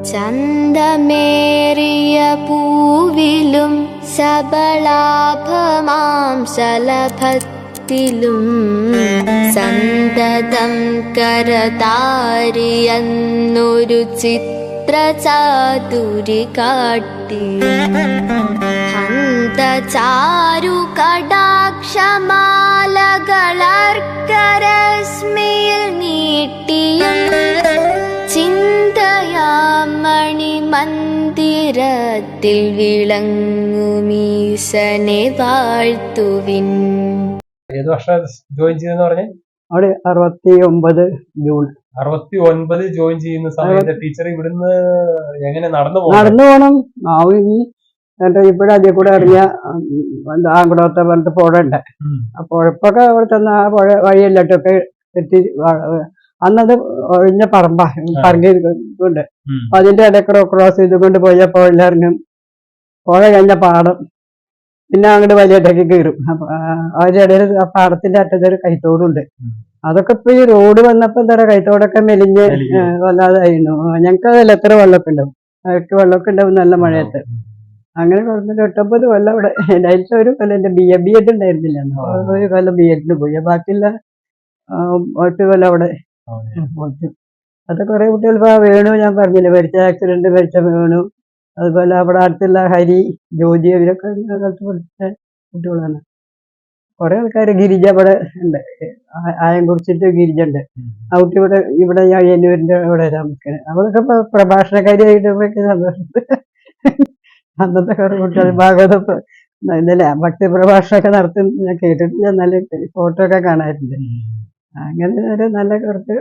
ചന്തമേറിയ പൂവിലും സബളാഭമാം ശലഭത്തിലും സന്തതം കരതാരിയെന്നൊരു ചിത്രചാതുരി കാട്ടി ഹന്തചാരു കടാക്ഷമാലകളർക്കരശ്മിയിൽ നീട്ടിയും ചിന്തയാമണി മന്ദിരത്തിൽ വിളങ്ങുമീശനെ വാഴ്ത്തുവിൻ. ഏത് വർഷം ജോയിൻ ചെയ്തെന്ന് പറഞ്ഞേ? അവിടെ 69 ജൂൺ. 69 ജോയിൻ ചെയ്യുന്ന സമയത്ത് ടീച്ചർ ഇവിടുന്ന് എങ്ങനെ നടന്നു പോകണം? എന്റെ ഇവിടെ അതിൽ കൂടെ ഇറങ്ങിയ ആങ്കുടത്തെ പറഞ്ഞിട്ട് പുഴ ഉണ്ട്. ആ പുഴപ്പൊക്കെ അവിടെ ചെന്ന് ആ പുഴ വഴിയെല്ലാട്ടൊക്കെ എത്തി. അന്നത് ഒഴിഞ്ഞ പറമ്പുണ്ട്. അതിന്റെ ഇടയ്ക്കൂടെ ക്രോസ് ചെയ്തുകൊണ്ട് പോയപ്പോൾ എല്ലാവരും പുഴ കഴിഞ്ഞ പാടം, പിന്നെ അങ്ങോട്ട് വലിയട്ടേക്ക് കയറും. അതിന്റെ ഇടയിൽ ആ പാടത്തിന്റെ അറ്റത്തൊരു കൈത്തോടുണ്ട്. അതൊക്കെ ഇപ്പൊ ഈ റോഡ് വന്നപ്പോ എന്താ പറയാ, കൈത്തോടൊക്കെ മെലിഞ്ഞ് വല്ലാതായിരുന്നു. ഞങ്ങൾക്ക് അതിൽ എത്ര വെള്ളമൊക്കെ ഉണ്ടാവും, അവർക്ക് വെള്ളമൊക്കെ ഉണ്ടാവും നല്ല മഴയത്ത്. അങ്ങനെ കുറഞ്ഞിട്ട് 89 കൊല്ലം അവിടെ. അതിലത്തെ ഒരു കൊല്ലം എന്റെ ബി എഡ് ഉണ്ടായിരുന്നില്ല, ഒരു കൊല്ലം ബി എഡിന് പോയി. ബാക്കിയുള്ള 8 കൊല്ലം അവിടെ പോയി. അത് കുറെ കുട്ടികൾ ഇപ്പൊ വേണു, ഞാൻ പറഞ്ഞില്ലേ മരിച്ച ആക്സിഡന്റ് മരിച്ച വേണു, അതുപോലെ അവിടെ അടുത്തുള്ള ഹരി, ജ്യോതി, ഇവരൊക്കെ കാലത്ത് പഠിച്ച കുട്ടികളാണ്. കുറെ ആൾക്കാർ. ഗിരിജ ഇവിടെ ഉണ്ട്, ആയംകുറിച്ചിട്ട് ഗിരിജ ഉണ്ട്. ആ കുട്ടി ഇവിടെ അയ്യന്നൂരിന്റെ ഇവിടെ താമസിക്കുന്നത്. അവളൊക്കെ ഇപ്പൊ പ്രഭാഷണക്കാരിയായിട്ട് സന്തോഷത്ത് അന്നത്തെ കുറെ കുട്ടികൾ ഭാഗവതം ഇന്നലെ ഭക്തി പ്രഭാഷണമൊക്കെ നടത്തി ഞാൻ കേട്ടിട്ടില്ല, നല്ല ഫോട്ടോ ഒക്കെ കാണാറുണ്ട്. അങ്ങനെ ഒരു നല്ല കുറച്ച്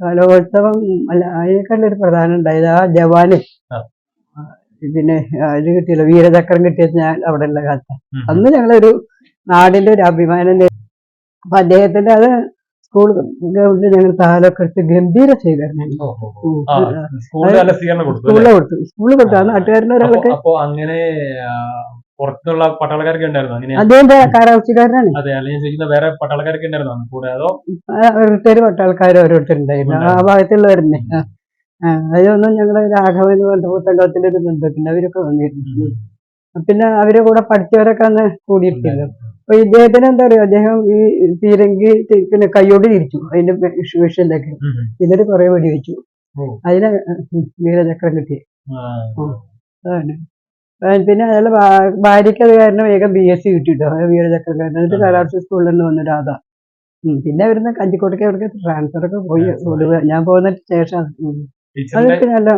കലോത്സവം അല്ല, അതിനേക്കാളൊരു പ്രധാനം ഉണ്ടായത് ആ ജവാന് പിന്നെ ഇത് കിട്ടിയല്ലോ, വീരചക്രം കിട്ടിയത് ഞാൻ അവിടെ ഉള്ള കാലത്ത്. അന്ന് ഞങ്ങളൊരു നാടിന്റെ ഒരു അഭിമാനം. അപ്പൊ അദ്ദേഹത്തിന്റെ അത് സ്കൂൾ ഗ്രൗണ്ടിൽ ഞങ്ങൾ താലൊക്കെ എടുത്ത് ഗംഭീര സ്വീകരണം സ്കൂളിൽ കൊടുത്തു. ആ നാട്ടുകാരൻ്റെ ഒരാളൊക്കെ പുറത്തുള്ള പട്ടാളക്കാരൊക്കെ ഉണ്ടായിരുന്നു. അദ്ദേഹത്തെ കാരാവസ്ഥക്കാരനാണ്. ഓരോരുത്തർ പട്ടാൾക്കാർ ഓരോരുത്തരുണ്ടായിരുന്നു ആ ഭാഗത്തുള്ളവരുന്നേ. അതൊന്നും ഞങ്ങള് രാഘവൻ പുസ്തകത്തിന്റെ ഒരു ബന്ധത്തിന്റെ അവരൊക്കെ വന്നിരുന്നു. പിന്നെ അവരെ കൂടെ പഠിച്ചവരൊക്കെ അന്ന് കൂടിയിട്ടില്ല. അപ്പൊ ഇദ്ദേഹത്തിന് എന്താ പറയുക, അദ്ദേഹം ഈ പീരങ്കി പിന്നെ കൈയോട് തിരിച്ചു അതിന്റെ വിഷയത്തിലേക്ക്. ഇതില് കുറെ വെടി വെച്ചു, അതിന് വീരചക്രം കിട്ടി. അതാണ്. പിന്നെ അയാളെ ഭാര്യയ്ക്ക് അത് കാരണം വേഗം BSc കിട്ടിട്ടോ, വീരചക്രം കാരണം. എന്നിട്ട് കാലാവസ്ഥ സ്കൂളിൽ നിന്ന് വന്നു രാധ. പിന്നെ അവിടുന്ന് കഞ്ചിക്കോട്ടേക്ക് അവർക്ക് ട്രാൻസ്ഫർ ഒക്കെ പോയി. ഞാൻ പോകുന്ന ശേഷം അതൊക്കെ നല്ല.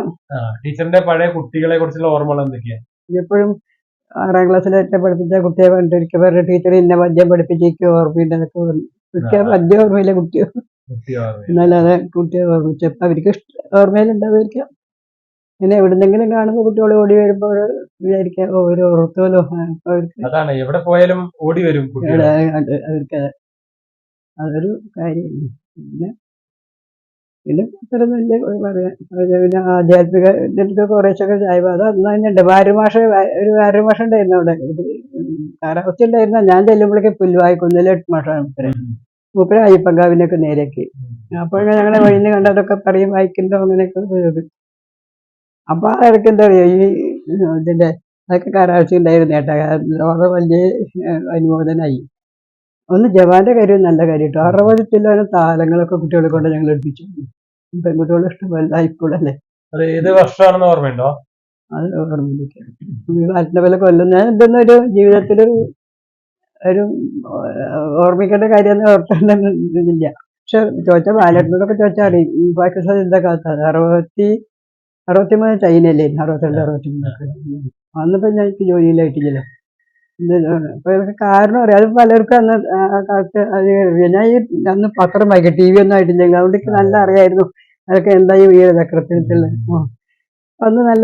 ടീച്ചറിന്റെ പഴയ കുട്ടികളെ കുറിച്ചുള്ള ഓർമ്മകൾ എന്തൊക്കെയാണ്? എപ്പോഴും 6ാം ക്ലാസ്സിലേറ്റ പഠിപ്പിച്ച കുട്ടിയെ കണ്ടിരിക്കുക പറഞ്ഞ ടീച്ചർ ഇന്ന പദ്യം പഠിപ്പിച്ചേക്ക് ഓർമ്മയുണ്ട് എന്നൊക്കെ പറഞ്ഞു. പദ്യം ഓർമ്മയില്ല, കുട്ടിയോ എന്നല്ലാതെ കുട്ടിയെ ഓർമ്മിച്ചപ്പോ അവർക്ക് ഓർമ്മയിലുണ്ടാവുമായിരിക്കാം. ഇങ്ങനെ എവിടുന്നെങ്കിലും കാണുമ്പോൾ കുട്ടികൾ ഓടി വരുമ്പോൾ വിചാരിക്കാം ഒരു ഓർത്തോലോ. അതാണ് എവിടെ പോയാലും ഓടി വരും അവർക്ക് അതൊരു കാര്യമാണ്. പിന്നെ അത്ര നല്ല പറയാം. പിന്നെ ആധ്യാത്മിക ഇതിലൊക്കെ കുറേശ്ശൊക്കെ ചായ അത് അന്ന് തന്നെ ഉണ്ട്. വാര്യമാഷ ഉണ്ടായിരുന്നു അവിടെ. കാലാവസ്ഥ ഉണ്ടായിരുന്ന ഞാൻ ചെല്ലുമ്പോഴേക്ക് പുൽവായിക്കുന്നില്ല 8 മാഷാണ് മൂപ്പര അയ്യപ്പങ്കാവിനൊക്കെ നേരേക്ക്. അപ്പോഴൊക്കെ ഞങ്ങളെ വഴിന്ന് കണ്ടതൊക്കെ പറയും, വായിക്കുന്നുണ്ടോ അങ്ങനെയൊക്കെ ഉപയോഗം. അപ്പൊ അതൊക്കെ എന്താ പറയുക, ഈ ഇതിന്റെ അതൊക്കെ കാലാവസ്ഥ ഉണ്ടായിരുന്നു കേട്ടാ. വളരെ വലിയ അനുമോദനായി. ഒന്ന് ജവാന്റെ കാര്യം നല്ല കാര്യം കേട്ടോ. 60 ചില്ലാനും താലങ്ങളൊക്കെ കുട്ടികളെ കൊണ്ട് ഞങ്ങൾ എടുപ്പിച്ചു. പെൺകുട്ടികളുടെ ഇഷ്ടമല്ല ഇപ്പോഴല്ലേ. അത് ഏത് വർഷമാണെന്ന് ഓർമ്മയുണ്ടോ? അത് ഓർമ്മയില്ല. പോലെ കൊല്ലം ഞാൻ ഇതൊന്നൊരു ജീവിതത്തിലൊരു ഒരു ഓർമ്മിക്കേണ്ട കാര്യമൊന്നും ഓർത്തില്ല. പക്ഷെ ചോദിച്ചാൽ ബാലറ്റിനോടൊക്കെ ചോദിച്ചാൽ അറിയും. പാകിസ്ഥാൻ എന്താ കാലത്താണ് 63 ചൈനയല്ലേ, 62 63 അന്നിപ്പോ ഞങ്ങൾക്ക് ജോലിയിലായിട്ടില്ലല്ലോ. അപ്പൊ ഇതൊക്കെ കാരണം അറിയാം. അത് പലർക്കും അന്ന് ആ കാലത്ത് അത് ഞാൻ ഈ അന്ന് പത്രം വായിക്കാം, TV ഒന്നും ആയിട്ടില്ലെങ്കിൽ. അതുകൊണ്ട് നല്ല അറിയായിരുന്നു അതൊക്കെ എന്താ ഈ വീരചക്രത്തിനുള്ള. അന്ന് നല്ല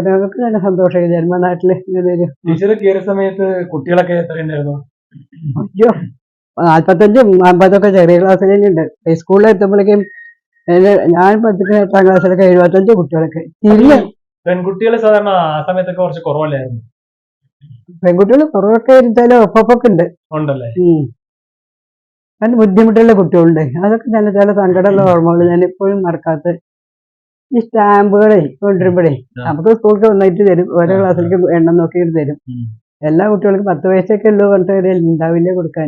ഞങ്ങൾക്ക് നല്ല സന്തോഷമായി ജന്മനാട്ടില് ഇങ്ങനെ ഒരു. സമയത്ത് കുട്ടികളൊക്കെ എത്രയുണ്ടായിരുന്നു? അയ്യോ 45 50 ചെറിയ ക്ലാസ്സിൽ തന്നെയുണ്ട്. ഹൈസ്കൂളിൽ എത്തുമ്പോഴേക്കും ഞാൻ 8ാം ക്ലാസ്സിലൊക്കെ 75 കുട്ടികളൊക്കെ. പെൺകുട്ടികൾ സാധാരണ ആ സമയത്തൊക്കെ കുറച്ച് കുറവല്ലായിരുന്നു? പെൺകുട്ടികൾ കുറവൊക്കെ ഇരുത്താലും ഒപ്പൊക്കെ ഉണ്ട്. കാരണം ബുദ്ധിമുട്ടുള്ള കുട്ടികളുണ്ട്. അതൊക്കെ ചില സങ്കടമുള്ള ഓർമ്മകൾ ഞാൻ എപ്പോഴും മറക്കാത്ത. ഈ സ്റ്റാമ്പുകളെ കൊണ്ടുവരുമ്പോഴേ നമുക്ക് സ്കൂൾക്ക് ഒന്നായിട്ട് തരും, ഓരോ ക്ലാസ്സിലേക്ക് എണ്ണം നോക്കിയിട്ട് തരും. എല്ലാ കുട്ടികൾക്കും 10 വയസ്സൊക്കെ ഉള്ളൂ പറഞ്ഞിട്ട് ഉണ്ടാവില്ല കൊടുക്കാൻ.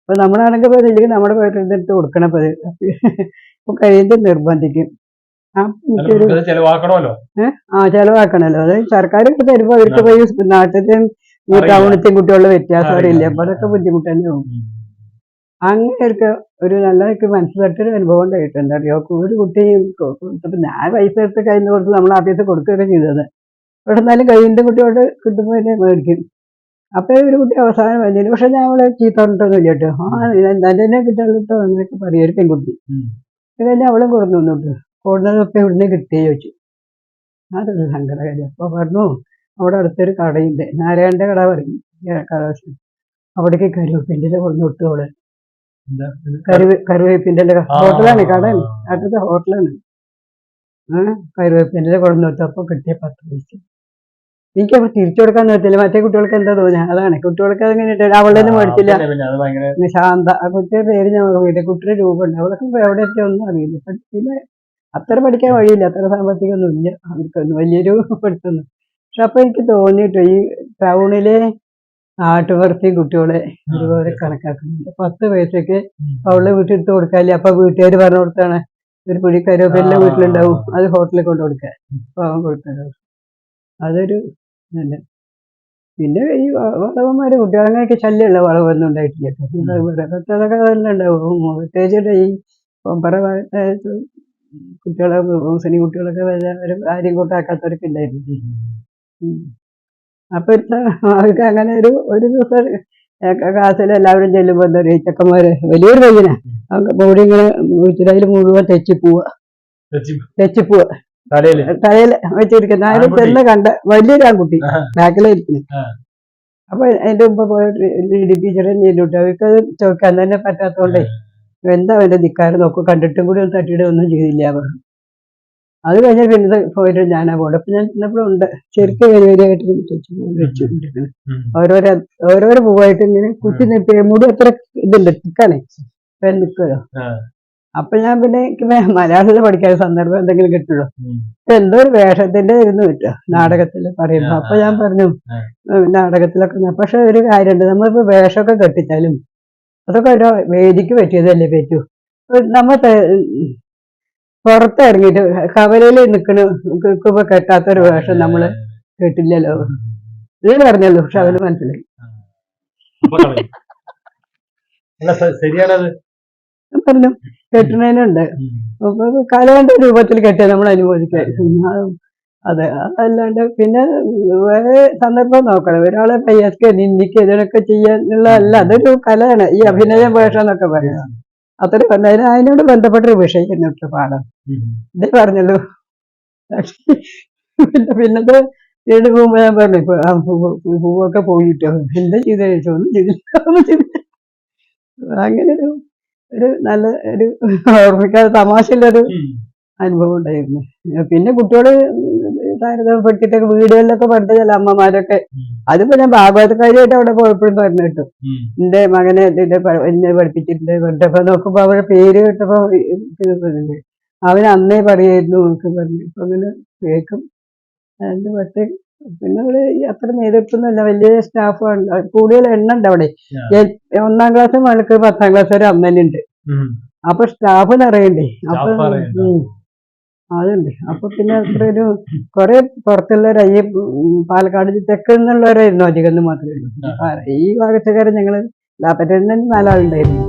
അപ്പൊ നമ്മളാണെങ്കിൽ ഇല്ലെങ്കിൽ നമ്മുടെ പേരെടുത്ത് കൊടുക്കണം. ഇപ്പൊ കഴിയുന്നത് നിർബന്ധിക്കും. ചെലവാക്കണല്ലോ. അത് സർക്കാർ തരുമ്പോ അവർക്ക് പോയി നാട്ടിലത്തെയും ടൗണിലത്തെയും കുട്ടികളുടെ വ്യത്യാസം അറിയില്ല. അപ്പൊ അതൊക്കെ ബുദ്ധിമുട്ട് തന്നെയാവും. അങ്ങനെയൊക്കെ ഒരു നല്ല മനസ്സിലായിട്ടൊരു അനുഭവം ഉണ്ടായിട്ട് എന്താ അറിയോ, ഒരു കുട്ടി ഞാൻ പൈസ എടുത്ത് കയ്യിൽ കൊടുത്ത് നമ്മൾ ആദ്യത്തെ കൊടുക്കുകയൊക്കെ ചെയ്തത്. ഇവിടെ എന്നാലും കയ്യിൻ്റെ കുട്ടിയോട് കിട്ടുമ്പോൾ തന്നെ മേടിക്കും. അപ്പൊ ഒരു കുട്ടി അവസാനം വലിയ, പക്ഷെ ഞാൻ അവളെ ചീത്ത പറഞ്ഞിട്ടൊന്നുമില്ല കേട്ടോ. തന്നെ കിട്ടാട്ടോ അങ്ങനെയൊക്കെ പറയും ഒരു പെൺകുട്ടി. കഴിഞ്ഞാൽ അവളും കൊടുന്നു വന്നിട്ട് കൊടുന്നതൊക്കെ ഇവിടുന്ന് കിട്ടിയേ ചോദിച്ചു. അതൊരു സങ്കടകാരി. അപ്പൊ പറഞ്ഞു അവിടെ അടുത്തൊരു കടയുണ്ട്, നാരായണന്റെ കട പറയും, അവിടേക്ക് കരുവേപ്പിൻ്റെ കൊടുന്നു വിട്ടു. അവള് കരുവേപ്പിൻ്റെ ഹോട്ടലാണ്, കടയാണ്, അടുത്ത ഹോട്ടലാണ്. കരുവേപ്പിൻ്റെ കൊടുന്നു വിട്ടു. അപ്പൊ കിട്ടിയ 10 പൈസ. എനിക്കപ്പോൾ തിരിച്ചു കൊടുക്കാൻ പറ്റില്ല. മറ്റേ കുട്ടികൾക്ക് എന്താ തോന്നുക, അതാണ് കുട്ടികൾക്ക് അതിങ്ങനെ അവളെ മേടിച്ചില്ല. ശാന്ത, ആ കുട്ടിയുടെ പേര് ഞാൻ ഓർമ്മയില്ല. കുട്ടിയുടെ രൂപമുണ്ട്. അവളൊക്കെ എവിടെ എത്തിയ ഒന്നും അറിയില്ല. പിന്നെ അത്ര പഠിക്കാൻ വഴിയില്ല, അത്ര സാമ്പത്തികമൊന്നും ഇല്ല അവർക്കൊന്നും വലിയൊരു പഠിത്തമൊന്നും. പക്ഷെ അപ്പൊ എനിക്ക് തോന്നിട്ടോ ഈ ടൗണിലെ നാട്ടുപുറത്തെ കുട്ടികളെ ഒരുപോലെ കണക്കാക്കുന്നുണ്ട്. 10 പൈസക്ക് അവളെ വീട്ടിലെടുത്ത് കൊടുക്കാല്ലേ. അപ്പൊ വീട്ടുകാർ പറഞ്ഞു കൊടുത്താണ് ഒരു പൊടി കരുവേപ്പിൻ്റെ വീട്ടിലുണ്ടാവും, അത് ഹോട്ടലിൽ കൊണ്ട് കൊടുക്കാൻ. അപ്പൊ അവൻ കൊടുത്തത് അതൊരു നല്ല. പിന്നെ ഈ വളവന്മാര് കുട്ടികളങ്ങനെയൊക്കെ ശല്യമുള്ള വളവൊന്നും ഉണ്ടായിട്ടില്ല. അതൊക്കെ തന്നെ ഉണ്ടാവും. പ്രത്യേകിച്ചിട്ട് ഈ പമ്പറ കുട്ടികളെ മുസ്ലിം കുട്ടികളൊക്കെ ഒരു ആരും കൂട്ടാക്കാത്തവരൊക്കെ ഉണ്ടായിരുന്നു. അപ്പൊ അവർക്ക് അങ്ങനെ ഒരു ദിവസം ക്ലാസ്സിൽ എല്ലാവരും ചെല്ലുമ്പോ എന്താ പറയുക, ചെക്കന്മാര് വലിയൊരു പയ്യനാ ബോഡി ഇങ്ങനെ അതിൽ മുഴുവൻ തെച്ചിപ്പോവുക തലയിൽ വെച്ചിരിക്കുന്ന ആരും തന്നെ കണ്ട വലിയൊരു ആൺകുട്ടി ബാക്കിലായിരിക്കുന്നു. അപ്പൊ അതിന്റെ മുമ്പ് പോയ ടീച്ചറെ നീണ്ടോട്ട് അവർക്ക് അത് ചോദിക്കാൻ തന്നെ പറ്റാത്തോണ്ടേ എന്താ അവന്റെ ധിക്കാരം നോക്കും, കണ്ടിട്ടും കൂടി ഒന്ന് തട്ടിയിട്ട് ഒന്നും ചെയ്തില്ല പറഞ്ഞു. അത് കഴിഞ്ഞാൽ പിന്നെ പോയിട്ട് ഞാനാ പോകണം. അപ്പൊ ഞാൻ ഇന്നപ്പോഴും ഉണ്ട് ശരിക്കും വരിയായിട്ട് വെച്ചുകൊണ്ടിരിക്കുന്നത്. ഓരോരോ പൂവായിട്ട് ഇങ്ങനെ കുത്തി നിർത്തി മുടി അത്ര ഇതുണ്ട്, തിക്കാണേ നിൽക്കുമല്ലോ. അപ്പൊ ഞാൻ പിന്നെ എനിക്ക് മലയാളത്തിൽ പഠിക്കാൻ സന്ദർഭം എന്തെങ്കിലും കിട്ടുള്ളൂ. എന്തോ ഒരു വേഷത്തിന്റെ ഇരുന്ന് കിട്ടുക നാടകത്തിൽ പറയുമ്പോ. അപ്പൊ ഞാൻ പറഞ്ഞു നാടകത്തിലൊക്കെ. പക്ഷെ ഒരു കാര്യമുണ്ട്, നമ്മളിപ്പോ വേഷമൊക്കെ കെട്ടിച്ചാലും അതൊക്കെ ഒരു വേദിക്ക് പറ്റിയതല്ലേ പറ്റൂ. നമ്മ പുറത്തിറങ്ങിയിട്ട് കവലയിൽ നിൽക്കുമ്പോ കെട്ടാത്തൊരു വേഷം നമ്മള് കേട്ടില്ലല്ലോ. ഇത് പറഞ്ഞല്ലോ, പക്ഷെ അവന് മനസ്സിലായി. പറഞ്ഞു കെട്ടുന്നതിനുണ്ട്. കലയുടെ രൂപത്തിൽ കെട്ടിയാൽ നമ്മൾ അനുമോദിക്കാൻ. അതെ, അതല്ലാണ്ട് പിന്നെ വേറെ സന്ദർഭം നോക്കണം. ഒരാളെ പയ്യക്ക് നിന്ദിക്ക് ഇതിനൊക്കെ ചെയ്യാനുള്ളതല്ല, അതൊരു കലയാണ് ഈ അഭിനയ വേഷം എന്നൊക്കെ പറയുന്നത്. അത്ര അതിനോട് ബന്ധപ്പെട്ടൊരു വിഷയം കേട്ടോ പാഠം. ഇതേ പറഞ്ഞല്ലോ. പിന്നത് വീട് പോകുമ്പോ ഞാൻ പറഞ്ഞു പൂവൊക്കെ പോയിട്ടോ എന്താ ചെയ്ത ചോദിച്ചു. ഒന്നും ചെയ്തില്ല. അങ്ങനെ ഒരു നല്ല ഒരു ഓർമ്മിക്കാതെ തമാശയുള്ളൊരു അനുഭവം ഉണ്ടായിരുന്നു. പിന്നെ കുട്ടികള് താരതമ്യപ്പെടുത്തിട്ടൊക്കെ വീടുകളിലൊക്കെ പറഞ്ഞ ചില അമ്മമാരൊക്കെ, അതിപ്പോ ഞാൻ ഭാഗവതക്കാരിയായിട്ട് അവിടെ പോയപ്പോഴും പറഞ്ഞു കേട്ടു, എന്റെ മകനെ എന്നെ പഠിപ്പിച്ചിട്ടുണ്ട് പറഞ്ഞപ്പോ നോക്കുമ്പോ അവരുടെ പേര് കേട്ടപ്പോ അവന് അന്നേ പറയായിരുന്നു എന്നൊക്കെ പറഞ്ഞു. ഇപ്പൊ അങ്ങനെ കേൾക്കും. അതിന്റെ പക്ഷേ പിന്നെ അവിടെ അത്ര നേതൃത്വമൊന്നുമല്ല, വലിയ സ്റ്റാഫാണ്, കൂടുതൽ എണ്ണം ഉണ്ട് അവിടെ. 1ാം ക്ലാസ് മുതൽക്ക് 10ാം ക്ലാസ് വരെ അമ്മനുണ്ട്. അപ്പൊ സ്റ്റാഫ് നിറയണ്ടേ. അപ്പൊ അതുണ്ട്. അപ്പൊ പിന്നെ അത്ര ഒരു കുറെ പുറത്തുള്ളവരായി പാലക്കാട് തെക്ക് നിന്നുള്ളവരായിരുന്നു അധികം മാത്രമേ ഉള്ളൂ. ഈ ഭാഗത്തുകാരൻ ഞങ്ങള് 4 ആളുണ്ടായിരുന്നു.